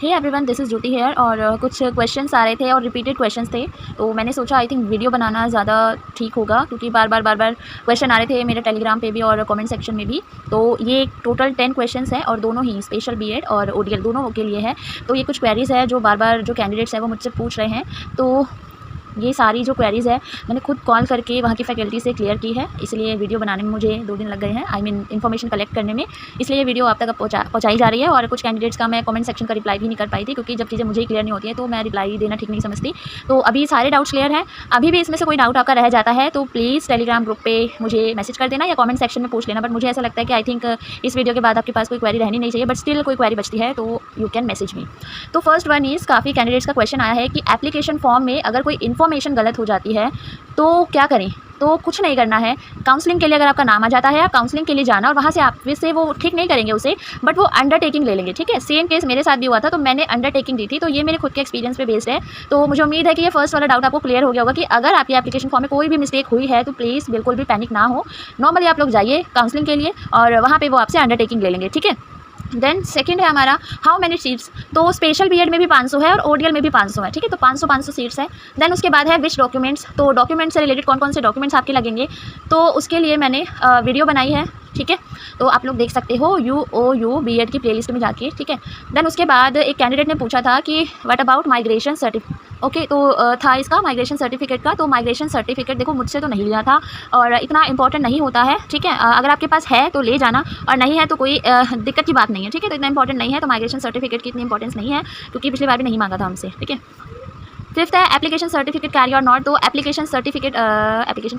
Hey everyone, this is Jyoti here. और कुछ questions आ रहे थे और रिपीटेड क्वेश्चंस थे, तो मैंने सोचा आई थिंक वीडियो बनाना ज़्यादा ठीक होगा, क्योंकि बार बार क्वेश्चन आ रहे थे मेरे टेलीग्राम पे भी और कमेंट सेक्शन में भी। तो ये टोटल 10 क्वेश्चंस हैं और दोनों ही स्पेशल बीएड और ओडीएल दोनों के लिए है। तो ये कुछ क्वेरीज़ है जो बार जो कैंडिडेट्स हैं वो मुझसे पूछ रहे हैं। तो ये सारी जो क्वेरीज़ है मैंने खुद कॉल करके वहाँ की फैकल्टी से क्लियर की है, इसलिए वीडियो बनाने में मुझे 2 दिन लग गए हैं। आई मीन इन्फॉर्मेशन कलेक्ट करने में, इसलिए ये वीडियो आप तक पहुँचाई जा रही है। और कुछ कैंडिडेट्स का मैं कमेंट सेक्शन का रिप्लाई भी नहीं कर पाई थी, क्योंकि जब चीज़ें मुझे ही क्लियर नहीं होती है तो मैं रिप्लाई देना ठीक नहीं समझती। तो अभी सारे डाउट्स क्लियर हैं। अभी भी इसमें से कोई डाउट आपका रह जाता है तो प्लीज़ टेलीग्राम ग्रुप पे मुझे मैसेज कर देना या कमेंट सेक्शन में पूछ लेना। बट मुझे ऐसा लगता है कि आई थिंक इस वीडियो के बाद आपके पास कोई क्वेरी रहनी नहीं चाहिए, बट स्टिल कोई क्वेरी बचती है तो यू कैन मैसेज मी। तो फर्स्ट वन इज़, काफ़ी कैंडिडेट्स का क्वेश्चन आया है कि एप्लीकेशन फॉर्म में अगर कोई इन्फॉर्मेशन गलत हो जाती है तो क्या करें। तो कुछ नहीं करना है। काउंसलिंग के लिए अगर आपका नाम आ जाता है, आप काउंसलिंग के लिए जाना और वहाँ से आप से वो ठीक नहीं करेंगे उसे, बट वो अंडरटेकिंग ले लेंगे। ठीक है, सेम केस मेरे साथ भी हुआ था, तो मैंने अंडरटेकिंग दी थी। तो ये मेरे खुद के एक्सपीरियंस पे बेस्ड है। तो मुझे उम्मीद है कि ये फर्स्ट वाला डाउट आपको क्लियर हो गया होगा कि अगर आपकी एप्लीकेशन फॉर्म में कोई भी मिस्टेक हुई है तो प्लीज़ बिल्कुल भी पैनिक ना हो। नॉर्मली आप लोग जाइए काउंसलिंग के लिए और वहाँ पर वो आपसे अंडरटेकिंग ले लेंगे। ठीक है। देन सेकंड है हमारा हाउ मैनी सीट्स। तो स्पेशल बीएड में भी 500 है और ओडीएल में भी 500 है। ठीक है, तो 500 सीट्स है। देन उसके बाद है विच डॉक्यूमेंट्स। तो डॉक्यूमेंट्स से रिलेटेड कौन कौन से डॉक्यूमेंट्स आपके लगेंगे, तो उसके लिए मैंने वीडियो बनाई है। ठीक है, तो आप लोग देख सकते हो UOU बीएड की प्लेलिस्ट में जाके। ठीक है। देन उसके बाद एक कैंडिडेट ने पूछा था कि what about migration certificate. Okay, तो था इसका माइग्रेशन सर्टिफिकेट का। तो माइग्रेशन सर्टिफिकेट देखो मुझसे तो नहीं लिया था और इतना इंपॉर्टेंट नहीं होता है। ठीक है, अगर आपके पास है तो ले जाना और नहीं है तो कोई दिक्कत की बात नहीं है। ठीक है, तो इतना इंपॉर्टेंट नहीं है, तो माइग्रेशन सर्टिफिकेट की इतनी इंपॉर्टेंस नहीं है, क्योंकि पिछली बार भी नहीं मांगा था हमसे। ठीक है। फिफ्थ है एप्लीकेशन सर्टिफिकेट कैरी और नॉट। तो एप्लीकेशन सर्टिफिकेट एप्लीकेशन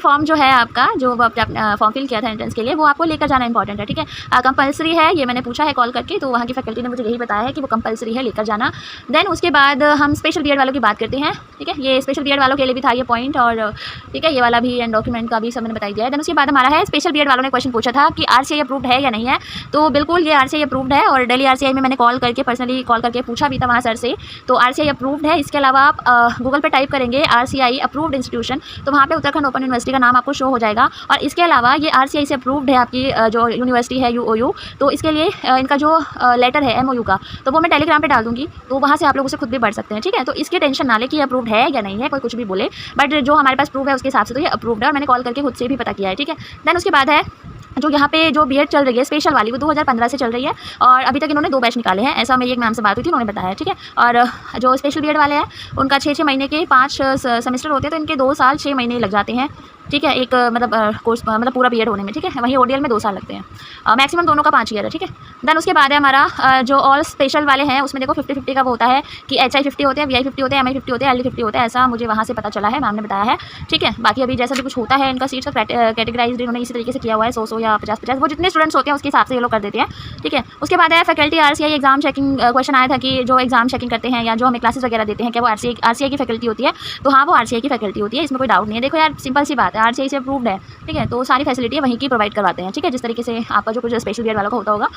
फॉर्म जो है आपका, जो फॉर्म फिल किया था एंट्रेंस के लिए, वो आपको लेकर जाना इंपॉर्टेंट है। ठीक है, कंपलसरी है, ये मैंने पूछा है कॉल करके, तो वहाँ की फैकल्टी ने मुझे यही बताया है कि वो कंपलसरी है, लेकर जाना। देन उसके बाद हम स्पेशल बीएड वालों की बात करते हैं। ठीक है, ये स्पेशल बीएड वालों के लिए भी था ये पॉइंट, और ठीक है ये वाला भी एंड डॉक्यूमेंट का भी सब मैंने बता दिया है। देन उसके बाद हमारा है स्पेशल बीएड वालों ने क्वेश्चन पूछा था कि RCI अप्रूव्ड है या नहीं है। तो बिल्कुल ये RCI अप्रूव्ड है, और दिल्ली RCI में मैंने कॉल करके पर्सनली कॉल करके पूछा भी था वहाँ सर से, तो RCI अप्रूव्ड है। इसके अलावा आप गूगल पे टाइप करेंगे RCI अप्रूव्ड इंस्टीट्यूशन, तो वहाँ पे उत्तराखंड ओपन यूनिवर्सिटी का नाम आपको शो हो जाएगा। और इसके अलावा ये RCI से अप्रूव्ड है आपकी जो यूनिवर्सिटी है UOU, तो इसके लिए इनका जो लेटर है MOU का, तो वो मैं टेलीग्राम पे डाल दूँगी, तो वहाँ से आप लोग उसे खुद भी पढ़ सकते हैं। ठीक है, तो इसकी टेंशन ना ले कि अप्रूव्ड है या नहीं है, कोई कुछ भी बोले, बट जो हमारे पास प्रूफ है उसके हिसाब से तो ये अप्रूव्ड है, और मैंने कॉल करके खुद से भी पता किया है। ठीक है। देन उसके बाद है जो यहाँ पे जो बीएड चल रही है स्पेशल वाली, वो 2015 से चल रही है और अभी तक इन्होंने 2 बैच निकाले हैं, ऐसा मेरी एक मैम से बात हुई थी, उन्होंने बताया। ठीक है, और जो स्पेशल बीएड वाले हैं उनका 6-6 महीने के 5 सेमेस्टर होते हैं, तो इनके 2 साल 6 महीने लग जाते हैं। ठीक है, एक मतलब कोर्स मतलब पूरा बीएड होने में। ठीक है, वहीं ओडीएल में 2 साल लगते हैं, मैक्सिमम दोनों का 5 ईयर है। ठीक है। देन उसके बाद है हमारा जो ऑल स्पेशल वाले हैं, उसमें देखो 50-50 का वो होता है कि HI 50 होते हैं, VI 50 होते हैं, MI 50 होते हैं, LD 50 होते हैं, ऐसा मुझे वहाँ से पता चला है, मैम ने बताया है। ठीक है, बाकी अभी जैसा भी कुछ होता है इनका सीट्स का कैटेगराइज इन्होंने इसी तरीके से किया हुआ है, 100 या 50-50, वो जितने स्टूडेंट्स होते हैं उसके हिसाब से ये लोग कर देते हैं। ठीक है। उसके बाद है faculty RCI exam checking. Question आया था कि जो एग्जाम चेकिंग करते हैं या जो हमें क्लासेस वगैरह देते हैं, क्या वो RCI की फैकल्टी होती है। तो हाँ, वो RCI की फैकल्टी होती है, इसमें कोई डाउट नहीं है। देखो यार, सिंपल सी बात है, RCI से अप्रूव्ड है। ठीक है, तो सारी फैसिलिटी वहीं की प्रोवाइड करवाते हैं। ठीक है, जिस तरीके से आपका जो कुछ स्पेशल बीएड वालों का होता होगा।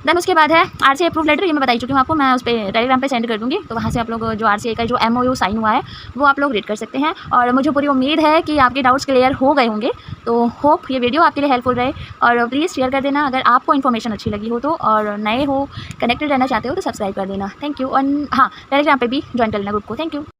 देन उसके बाद है RCI अप्रूव लेटर, ये मैं बताई चुकी हूँ आपको, मैं उस पर टेलीग्राम पे सेंड कर दूँगी, तो वहाँ से आप लोग जो RCI का जो MOU साइन हुआ है वो आप लोग रीड कर सकते हैं। और मुझे पूरी उम्मीद है कि आपके डाउट्स क्लियर हो गए होंगे, तो होप ये वीडियो आपके लिए हेल्पफुल रहे, और प्लीज़ शेयर कर देना अगर आपको इन्फॉर्मेशन अच्छी लगी हो तो, और नए हो कनेक्टेड रहना चाहते हो तो सब्सक्राइब कर देना। Thank you. और हाँ, टेलीग्राम पर भी ज्वाइन कर लेना ग्रुप को। Thank you.